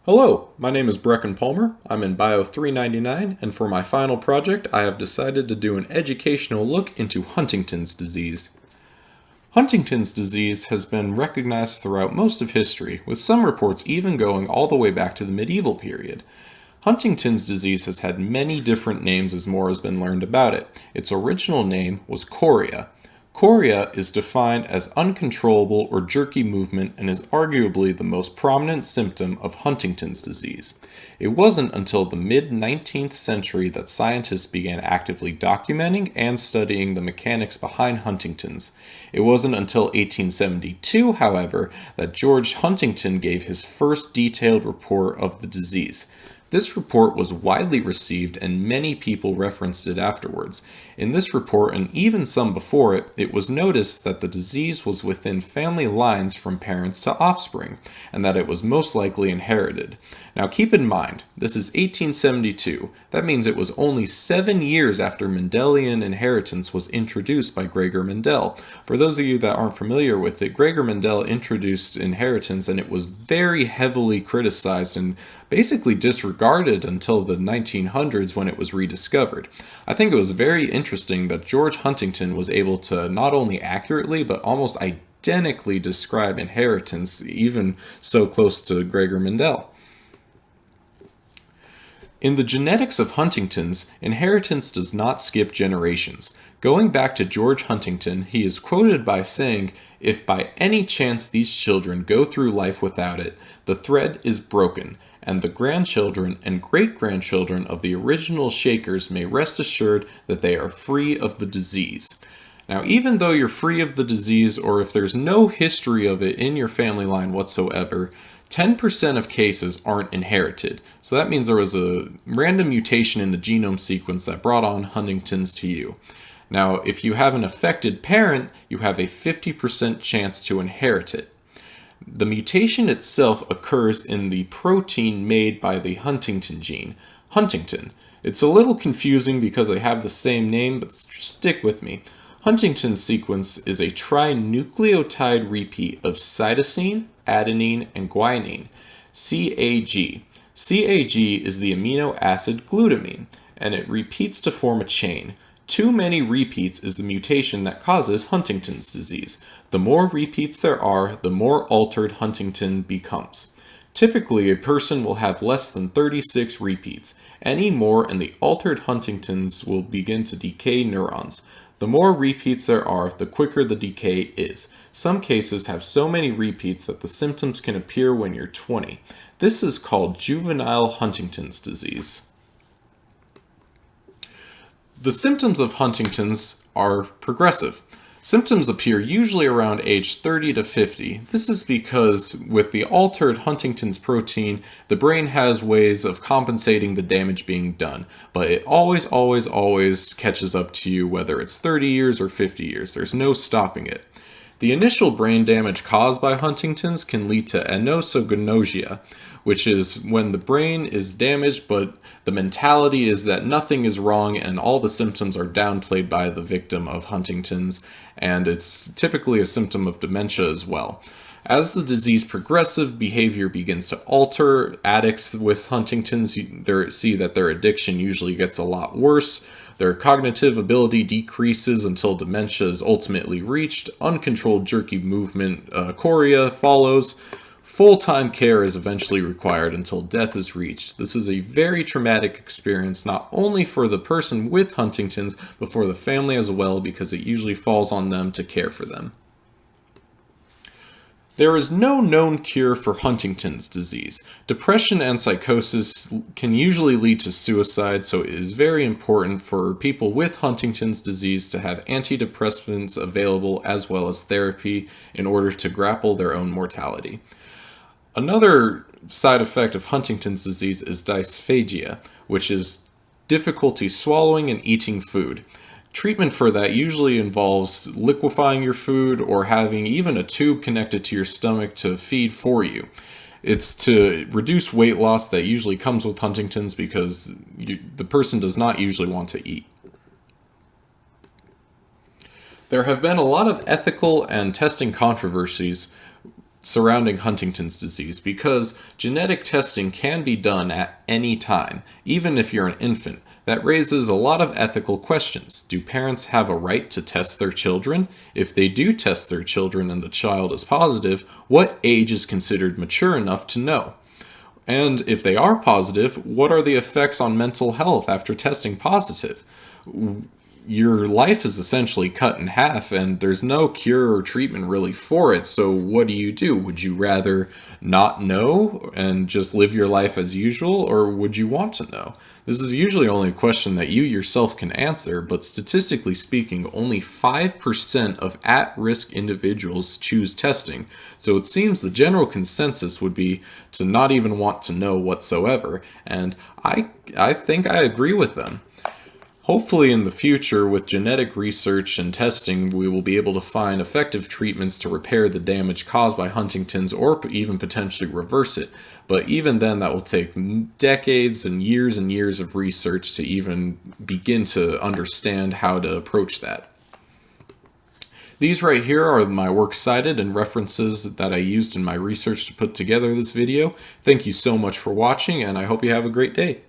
Hello, my name is Brecken Palmer. I'm in Bio 399, and for my final project, I have decided to do an educational look into Huntington's disease. Huntington's disease has been recognized throughout most of history, with some reports even going all the way back to the medieval period. Huntington's disease has had many different names as more has been learned about it. Its original name was chorea. Chorea is defined as uncontrollable or jerky movement and is arguably the most prominent symptom of Huntington's disease. It wasn't until the mid-19th century that scientists began actively documenting and studying the mechanics behind Huntington's. It wasn't until 1872, however, that George Huntington gave his first detailed report of the disease. This report was widely received and many people referenced it afterwards. In this report, and even some before it, it was noticed that the disease was within family lines from parents to offspring, and that it was most likely inherited. Now keep in mind, this is 1872. That means it was only 7 years after Mendelian inheritance was introduced by Gregor Mendel. For those of you that aren't familiar with it, Gregor Mendel introduced inheritance and it was very heavily criticized and basically disregarded until the 1900s when it was rediscovered. I think it was very interesting that George Huntington was able to not only accurately but almost identically describe inheritance, even so close to Gregor Mendel. In the genetics of Huntington's, inheritance does not skip generations. Going back to George Huntington, he is quoted by saying, "If by any chance these children go through life without it, the thread is broken, and the grandchildren and great-grandchildren of the original Shakers may rest assured that they are free of the disease." Now, even though you're free of the disease, or if there's no history of it in your family line whatsoever, 10% of cases aren't inherited. So that means there was a random mutation in the genome sequence that brought on Huntington's to you. Now, if you have an affected parent, you have a 50% chance to inherit it. The mutation itself occurs in the protein made by the Huntington gene, Huntington. It's a little confusing because they have the same name, but stick with me. Huntington's sequence is a trinucleotide repeat of cytosine, adenine, and guanine, CAG. CAG is the amino acid glutamine, and it repeats to form a chain. Too many repeats is the mutation that causes Huntington's disease. The more repeats there are, the more altered Huntington becomes. Typically, a person will have less than 36 repeats. Any more and the altered Huntingtons will begin to decay neurons. The more repeats there are, the quicker the decay is. Some cases have so many repeats that the symptoms can appear when you're 20. This is called juvenile Huntington's disease. The symptoms of Huntington's are progressive. Symptoms appear usually around age 30 to 50. This is because with the altered Huntington's protein, the brain has ways of compensating the damage being done, but it always catches up to you whether it's 30 years or 50 years. There's no stopping it. The initial brain damage caused by Huntington's can lead to anosognosia, which is when the brain is damaged, but the mentality is that nothing is wrong and all the symptoms are downplayed by the victim of Huntington's, and it's typically a symptom of dementia as well. As the disease progresses, behavior begins to alter. Addicts with Huntington's see that their addiction usually gets a lot worse. Their cognitive ability decreases until dementia is ultimately reached. Uncontrolled jerky movement, chorea follows. Full-time care is eventually required until death is reached. This is a very traumatic experience, not only for the person with Huntington's, but for the family as well, because it usually falls on them to care for them. There is no known cure for Huntington's disease. Depression and psychosis can usually lead to suicide, so it is very important for people with Huntington's disease to have antidepressants available as well as therapy in order to grapple their own mortality. Another side effect of Huntington's disease is dysphagia, which is difficulty swallowing and eating food. Treatment for that usually involves liquefying your food or having even a tube connected to your stomach to feed for you. It's to reduce weight loss that usually comes with Huntington's because the person does not usually want to eat. There have been a lot of ethical and testing controversies surrounding Huntington's disease, because genetic testing can be done at any time, even if you're an infant. That raises a lot of ethical questions. Do parents have a right to test their children? If they do test their children and the child is positive, what age is considered mature enough to know? And if they are positive, what are the effects on mental health after testing positive? Your life is essentially cut in half, and there's no cure or treatment really for it. So what do? Would you rather not know and just live your life as usual, or would you want to know? This is usually only a question that you yourself can answer, but statistically speaking, only 5% of at-risk individuals choose testing. So it seems the general consensus would be to not even want to know whatsoever, and I think I agree with them. Hopefully in the future, with genetic research and testing, we will be able to find effective treatments to repair the damage caused by Huntington's, or even potentially reverse it. But even then, that will take decades and years of research to even begin to understand how to approach that. These right here are my works cited and references that I used in my research to put together this video. Thank you so much for watching, and I hope you have a great day.